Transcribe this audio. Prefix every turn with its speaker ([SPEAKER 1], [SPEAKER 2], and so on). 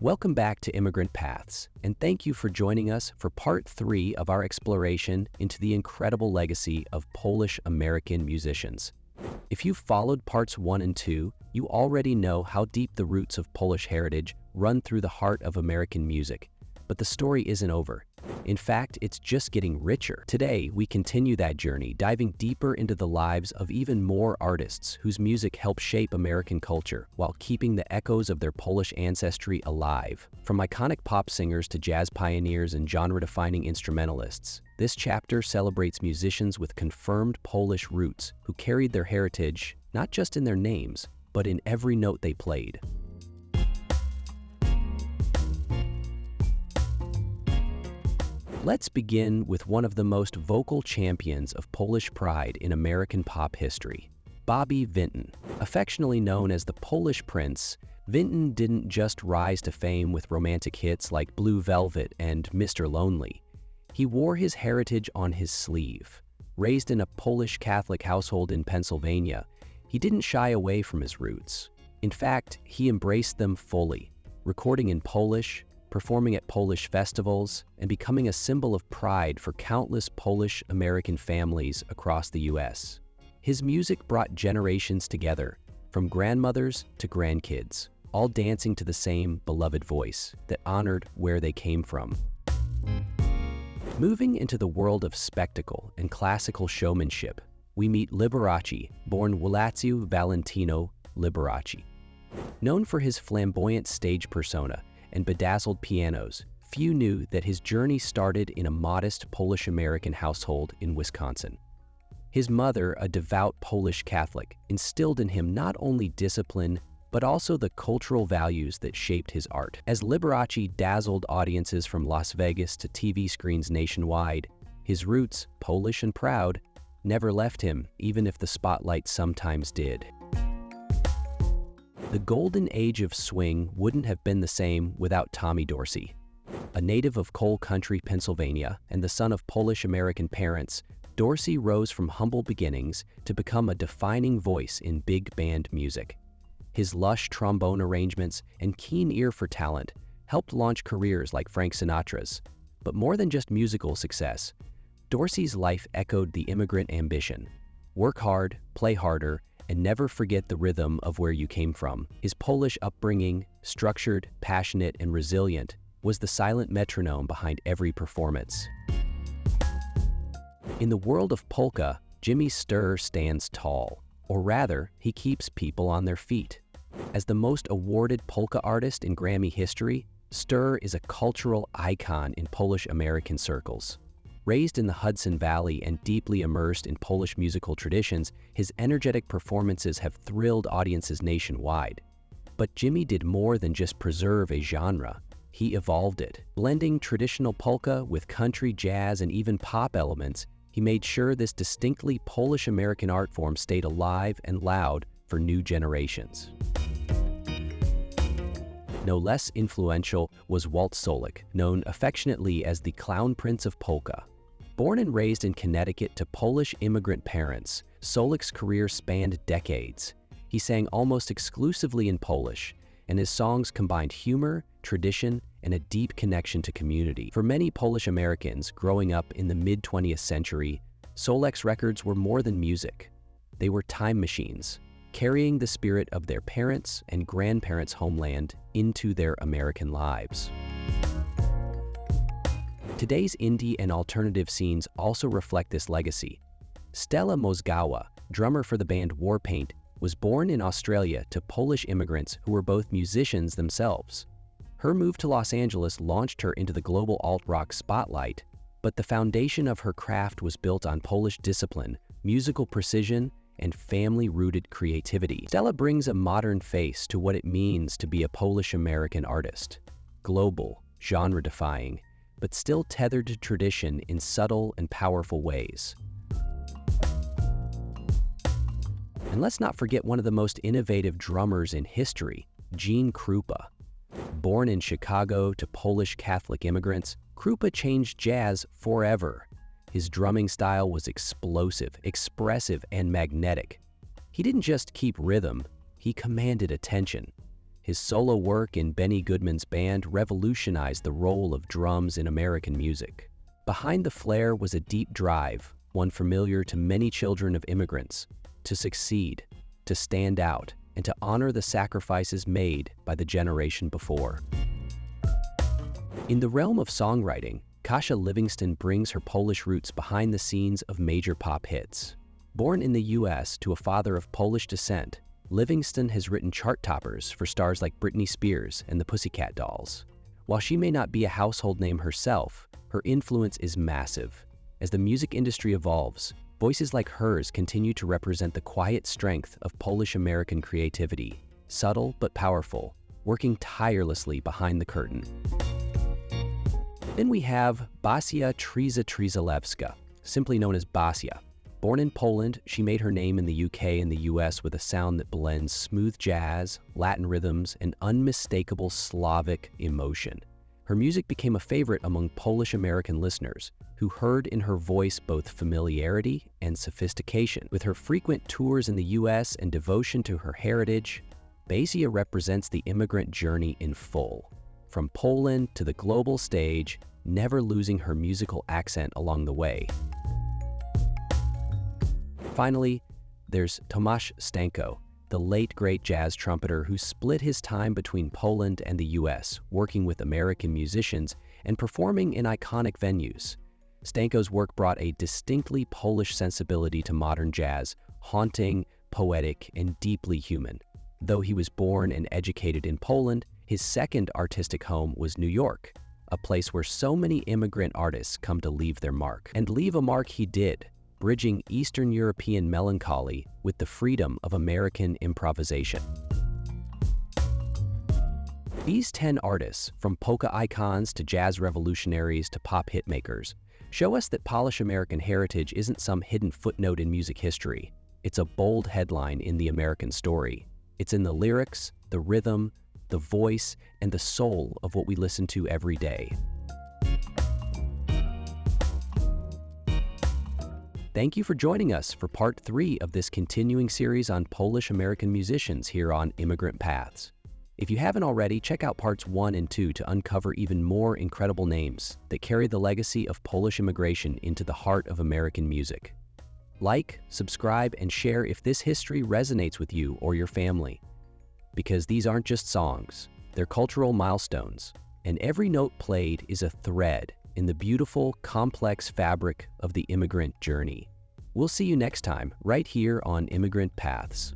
[SPEAKER 1] Welcome back to Immigrant Paths, and thank you for joining us for part 3 of our exploration into the incredible legacy of Polish-American musicians. If you've followed parts 1 and 2, you already know how deep the roots of Polish heritage run through the heart of American music. But the story isn't over. In fact, it's just getting richer. Today, we continue that journey, diving deeper into the lives of even more artists whose music helped shape American culture while keeping the echoes of their Polish ancestry alive. From iconic pop singers to jazz pioneers and genre-defining instrumentalists, this chapter celebrates musicians with confirmed Polish roots who carried their heritage not just in their names, but in every note they played. Let's begin with one of the most vocal champions of Polish pride in American pop history, Bobby Vinton. Affectionately known as the Polish Prince, Vinton didn't just rise to fame with romantic hits like Blue Velvet and Mr. Lonely. He wore his heritage on his sleeve. Raised in a Polish Catholic household in Pennsylvania, he didn't shy away from his roots. In fact, he embraced them fully, recording in Polish, performing at Polish festivals, and becoming a symbol of pride for countless Polish-American families across the U.S. His music brought generations together, from grandmothers to grandkids, all dancing to the same beloved voice that honored where they came from. Moving into the world of spectacle and classical showmanship, we meet Liberace, born Właszek Valentino Liberace. Known for his flamboyant stage persona and bedazzled pianos, few knew that his journey started in a modest Polish-American household in Wisconsin. His mother, a devout Polish Catholic, instilled in him not only discipline, but also the cultural values that shaped his art. As Liberace dazzled audiences from Las Vegas to TV screens nationwide, his roots, Polish and proud, never left him, even if the spotlight sometimes did. The golden age of swing wouldn't have been the same without Tommy Dorsey. A native of coal country Pennsylvania and the son of Polish-American parents, Dorsey rose from humble beginnings to become a defining voice in big band music. His lush trombone arrangements and keen ear for talent helped launch careers like Frank Sinatra's. But more than just musical success, Dorsey's life echoed the immigrant ambition: work hard, play harder, and never forget the rhythm of where you came from. His Polish upbringing, structured, passionate, and resilient, was the silent metronome behind every performance. In the world of polka, Jimmy Stirr stands tall, or rather, he keeps people on their feet. As the most awarded polka artist in Grammy history, Stirr is a cultural icon in Polish-American circles. Raised in the Hudson Valley and deeply immersed in Polish musical traditions, his energetic performances have thrilled audiences nationwide. But Jimmy did more than just preserve a genre. He evolved it. Blending traditional polka with country, jazz, and even pop elements, he made sure this distinctly Polish-American art form stayed alive and loud for new generations. No less influential was Walt Solic, known affectionately as the Clown Prince of Polka. Born and raised in Connecticut to Polish immigrant parents, Solic's career spanned decades. He sang almost exclusively in Polish, and his songs combined humor, tradition, and a deep connection to community. For many Polish Americans growing up in the mid-20th century, Solic's records were more than music. They were time machines, carrying the spirit of their parents' and grandparents' homeland into their American lives. Today's indie and alternative scenes also reflect this legacy. Stella Mosawa, drummer for the band Warpaint, was born in Australia to Polish immigrants who were both musicians themselves. Her move to Los Angeles launched her into the global alt-rock spotlight, but the foundation of her craft was built on Polish discipline, musical precision, and family-rooted creativity. Stella brings a modern face to what it means to be a Polish-American artist. Global, genre-defying, but still tethered to tradition in subtle and powerful ways. And let's not forget one of the most innovative drummers in history, Krupa. Born in Chicago to Polish Catholic immigrants, Krupa changed jazz forever. His drumming style was explosive, expressive, and magnetic. He didn't just keep rhythm, he commanded attention. His solo work in Benny Goodman's band revolutionized the role of drums in American music. Behind the flair was a deep drive, one familiar to many children of immigrants, to succeed, to stand out, and to honor the sacrifices made by the generation before. In the realm of songwriting, Kasha Livingston brings her Polish roots behind the scenes of major pop hits. Born in the US to a father of Polish descent, Livingston has written chart toppers for stars like Britney Spears and the Pussycat Dolls. While she may not be a household name herself, her influence is massive. As the music industry evolves, voices like hers continue to represent the quiet strength of Polish-American creativity, subtle but powerful, working tirelessly behind the curtain. Then we have Basia Treza, simply known as Basia. Born in Poland, she made her name in the UK and the US with a sound that blends smooth jazz, Latin rhythms, and unmistakable Slavic emotion. Her music became a favorite among Polish-American listeners, who heard in her voice both familiarity and sophistication. With her frequent tours in the US and devotion to her heritage, Basia represents the immigrant journey in full. From Poland to the global stage, never losing her musical accent along the way. Finally, there's Tomas Stano, the late great jazz trumpeter who split his time between Poland and the US, working with American musicians and performing in iconic venues. Stano's work brought a distinctly Polish sensibility to modern jazz, haunting, poetic, and deeply human. Though he was born and educated in Poland, his second artistic home was New York, a place where so many immigrant artists come to leave their mark. And leave a mark he did, bridging Eastern European melancholy with the freedom of American improvisation. These 10 artists, from polka icons to jazz revolutionaries to pop hitmakers, show us that Polish-American heritage isn't some hidden footnote in music history. It's a bold headline in the American story. It's in the lyrics, the rhythm, the voice, and the soul of what we listen to every day. Thank you for joining us for part 3 of this continuing series on Polish-American musicians here on Immigrant Paths. If you haven't already, check out parts 1 and 2 to uncover even more incredible names that carry the legacy of Polish immigration into the heart of American music. Like, subscribe, and share if this history resonates with you or your family. Because these aren't just songs, they're cultural milestones, and every note played is a thread in the beautiful, complex fabric of the immigrant journey. We'll see you next time, right here on Immigrant Paths.